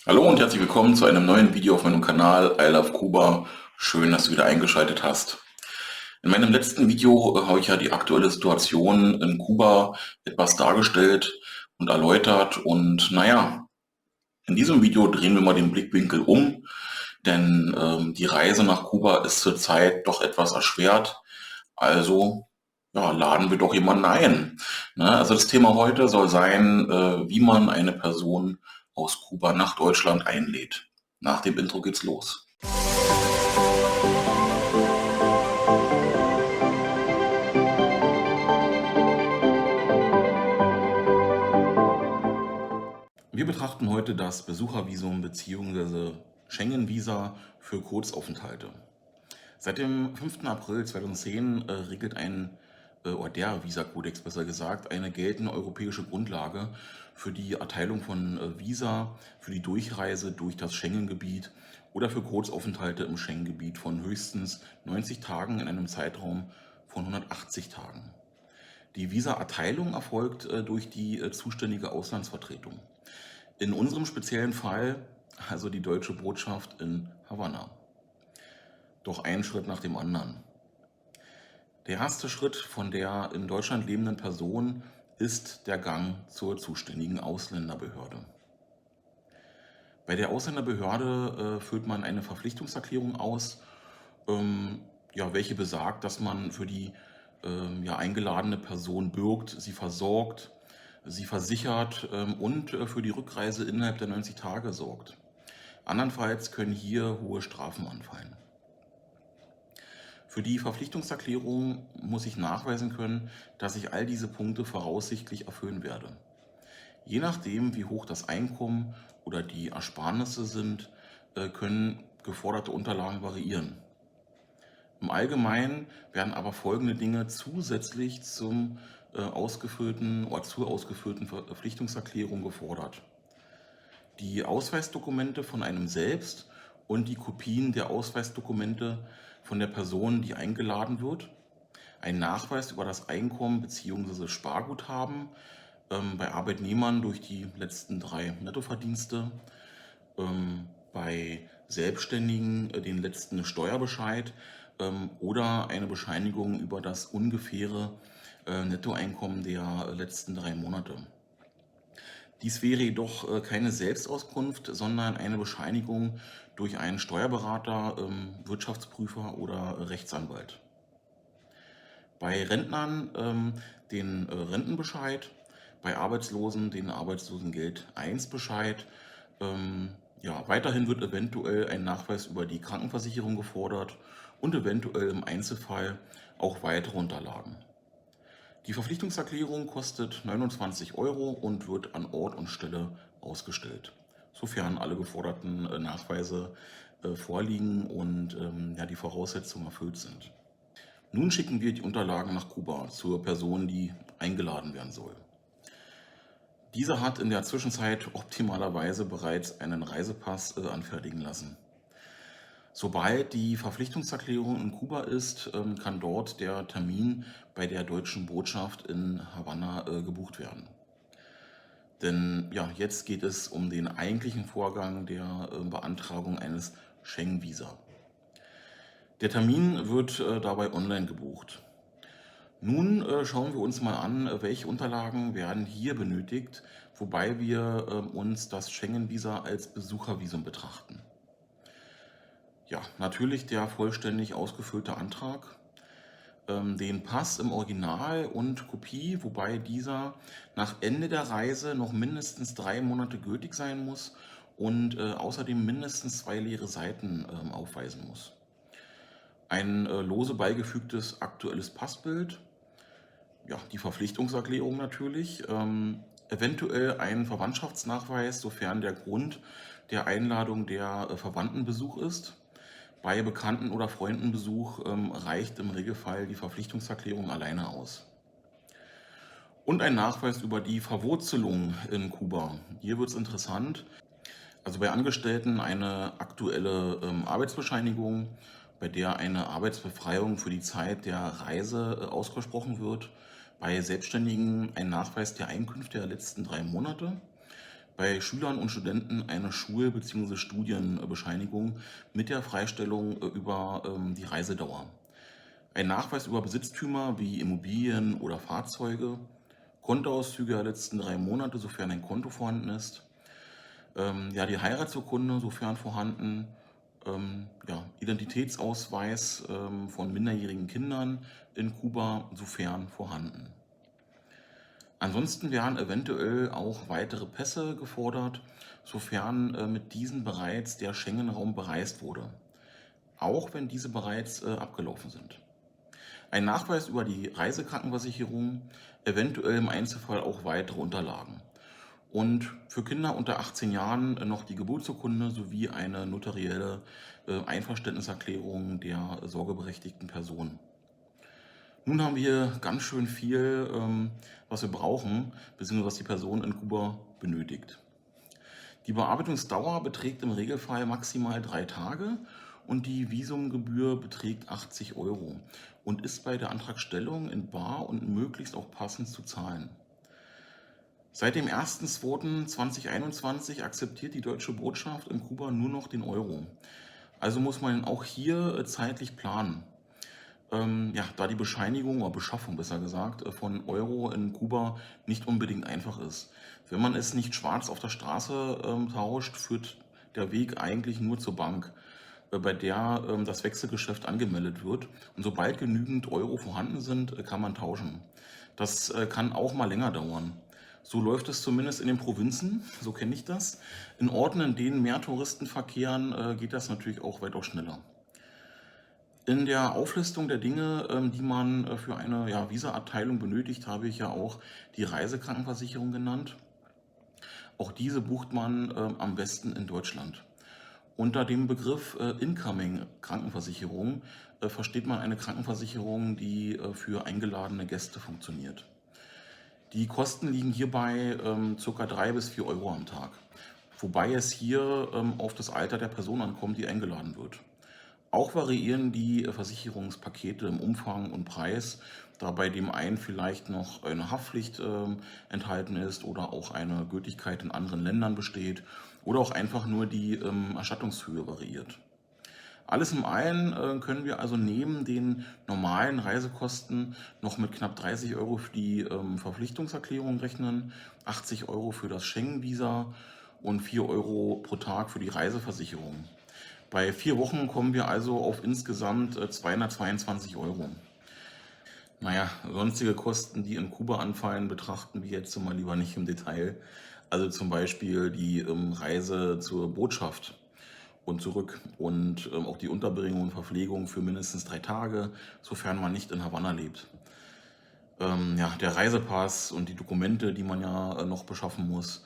Hallo und herzlich willkommen zu einem neuen Video auf meinem Kanal I Love Kuba. Schön, dass du wieder eingeschaltet hast. In meinem letzten Video habe ich ja die aktuelle Situation in Kuba etwas dargestellt und erläutert. Und naja, in diesem Video drehen wir mal den Blickwinkel um, denn die Reise nach Kuba ist zurzeit doch etwas erschwert. Also ja, laden wir doch jemanden ein. Ne? Also das Thema heute soll sein, wie man eine Person aus Kuba nach Deutschland einlädt. Nach dem Intro geht's los. Wir betrachten heute das Besuchervisum bzw. Schengen-Visa für Kurzaufenthalte. Seit dem 5. April 2010 regelt oder der Visakodex besser gesagt, eine geltende europäische Grundlage für die Erteilung von Visa für die Durchreise durch das Schengen-Gebiet oder für Kurzaufenthalte im Schengen-Gebiet von höchstens 90 Tagen in einem Zeitraum von 180 Tagen. Die Visa-Erteilung erfolgt durch die zuständige Auslandsvertretung. In unserem speziellen Fall also die deutsche Botschaft in Havanna. Doch ein Schritt nach dem anderen. Der erste Schritt von der in Deutschland lebenden Person ist der Gang zur zuständigen Ausländerbehörde. Bei der Ausländerbehörde füllt man eine Verpflichtungserklärung aus, welche besagt, dass man für die eingeladene Person bürgt, sie versorgt, sie versichert und für die Rückreise innerhalb der 90 Tage sorgt. Andernfalls können hier hohe Strafen anfallen. Für die Verpflichtungserklärung muss ich nachweisen können, dass ich all diese Punkte voraussichtlich erfüllen werde. Je nachdem, wie hoch das Einkommen oder die Ersparnisse sind, können geforderte Unterlagen variieren. Im Allgemeinen werden aber folgende Dinge zusätzlich zur ausgefüllten Verpflichtungserklärung gefordert: Die Ausweisdokumente von einem selbst und die Kopien der Ausweisdokumente von der Person, die eingeladen wird, ein Nachweis über das Einkommen bzw. Sparguthaben bei Arbeitnehmern durch die letzten 3 Nettoverdienste, bei Selbstständigen den letzten Steuerbescheid oder eine Bescheinigung über das ungefähre Nettoeinkommen der letzten 3 Monate. Dies wäre jedoch keine Selbstauskunft, sondern eine Bescheinigung durch einen Steuerberater, Wirtschaftsprüfer oder Rechtsanwalt. Bei Rentnern den Rentenbescheid, bei Arbeitslosen den Arbeitslosengeld-1-Bescheid. Weiterhin wird eventuell ein Nachweis über die Krankenversicherung gefordert und eventuell im Einzelfall auch weitere Unterlagen. Die Verpflichtungserklärung kostet 29 € und wird an Ort und Stelle ausgestellt, sofern alle geforderten Nachweise vorliegen und die Voraussetzungen erfüllt sind. Nun schicken wir die Unterlagen nach Kuba zur Person, die eingeladen werden soll. Diese hat in der Zwischenzeit optimalerweise bereits einen Reisepass anfertigen lassen. Sobald die Verpflichtungserklärung in Kuba ist, kann dort der Termin bei der deutschen Botschaft in Havanna gebucht werden. Denn ja, jetzt geht es um den eigentlichen Vorgang der Beantragung eines Schengen-Visa. Der Termin wird dabei online gebucht. Nun schauen wir uns mal an, welche Unterlagen werden hier benötigt, wobei wir uns das Schengen-Visa als Besuchervisum betrachten. Ja, natürlich der vollständig ausgefüllte Antrag, den Pass im Original und Kopie, wobei dieser nach Ende der Reise noch mindestens 3 Monate gültig sein muss und außerdem mindestens 2 leere Seiten aufweisen muss. Ein lose beigefügtes aktuelles Passbild, ja, die Verpflichtungserklärung natürlich, eventuell ein Verwandtschaftsnachweis, sofern der Grund der Einladung der Verwandtenbesuch ist. Bei Bekannten- oder Freundenbesuch reicht im Regelfall die Verpflichtungserklärung alleine aus. Und ein Nachweis über die Verwurzelung in Kuba. Hier wird es interessant. Also bei Angestellten eine aktuelle Arbeitsbescheinigung, bei der eine Arbeitsbefreiung für die Zeit der Reise ausgesprochen wird. Bei Selbstständigen ein Nachweis der Einkünfte der letzten 3 Monate. bei Schülern und Studenten eine Schul- bzw. Studienbescheinigung mit der Freistellung über die Reisedauer. Ein Nachweis über Besitztümer wie Immobilien oder Fahrzeuge, Kontoauszüge der letzten 3 Monate, sofern ein Konto vorhanden ist, ja, die Heiratsurkunde, sofern vorhanden, ja, Identitätsausweis von minderjährigen Kindern in Kuba, sofern vorhanden. Ansonsten wären eventuell auch weitere Pässe gefordert, sofern mit diesen bereits der Schengen-Raum bereist wurde, auch wenn diese bereits abgelaufen sind. Ein Nachweis über die Reisekrankenversicherung, eventuell im Einzelfall auch weitere Unterlagen. Und für Kinder unter 18 Jahren noch die Geburtsurkunde sowie eine notarielle Einverständniserklärung der sorgeberechtigten Person. Nun haben wir ganz schön viel, was wir brauchen, beziehungsweise was die Person in Kuba benötigt. Die Bearbeitungsdauer beträgt im Regelfall maximal 3 Tage und die Visumgebühr beträgt 80 € und ist bei der Antragstellung in bar und möglichst auch passend zu zahlen. Seit dem 1.2.2021 akzeptiert die deutsche Botschaft in Kuba nur noch den Euro. Also muss man auch hier zeitlich planen. Ja, da die Bescheinigung oder Beschaffung besser gesagt von Euro in Kuba nicht unbedingt einfach ist. Wenn man es nicht schwarz auf der Straße tauscht, führt der Weg eigentlich nur zur Bank, bei der das Wechselgeschäft angemeldet wird. Und sobald genügend Euro vorhanden sind, kann man tauschen. Das kann auch mal länger dauern. So läuft es zumindest in den Provinzen, so kenne ich das. In Orten, in denen mehr Touristen verkehren, geht das natürlich auch weitaus schneller. In der Auflistung der Dinge, die man für eine ja, Visa-Erteilung benötigt, habe ich ja auch die Reisekrankenversicherung genannt. Auch diese bucht man am besten in Deutschland. Unter dem Begriff Incoming Krankenversicherung versteht man eine Krankenversicherung, die für eingeladene Gäste funktioniert. Die Kosten liegen hierbei ca. 3 bis 4 Euro am Tag, wobei es hier auf das Alter der Person ankommt, die eingeladen wird. Auch variieren die Versicherungspakete im Umfang und Preis, da bei dem einen vielleicht noch eine Haftpflicht enthalten ist oder auch eine Gültigkeit in anderen Ländern besteht oder auch einfach nur die Erstattungshöhe variiert. Alles in allem können wir also neben den normalen Reisekosten noch mit knapp 30 € für die Verpflichtungserklärung rechnen, 80 € für das Schengen-Visa und 4 € pro Tag für die Reiseversicherung. Bei 4 Wochen kommen wir also auf insgesamt 222 €. Naja, sonstige Kosten, die in Kuba anfallen, betrachten wir jetzt mal lieber nicht im Detail. Also zum Beispiel die Reise zur Botschaft und zurück und auch die Unterbringung und Verpflegung für mindestens 3 Tage, sofern man nicht in Havanna lebt. Ja, der Reisepass und die Dokumente, die man ja noch beschaffen muss.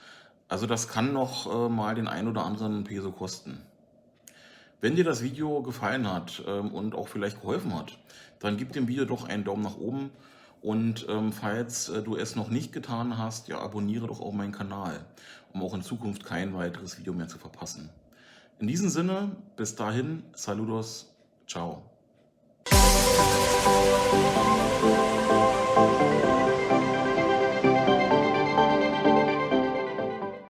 Also das kann noch mal den ein oder anderen Peso kosten. Wenn dir das Video gefallen hat und auch vielleicht geholfen hat, dann gib dem Video doch einen Daumen nach oben und falls du es noch nicht getan hast, ja, abonniere doch auch meinen Kanal, um auch in Zukunft kein weiteres Video mehr zu verpassen. In diesem Sinne, bis dahin, Saludos, ciao.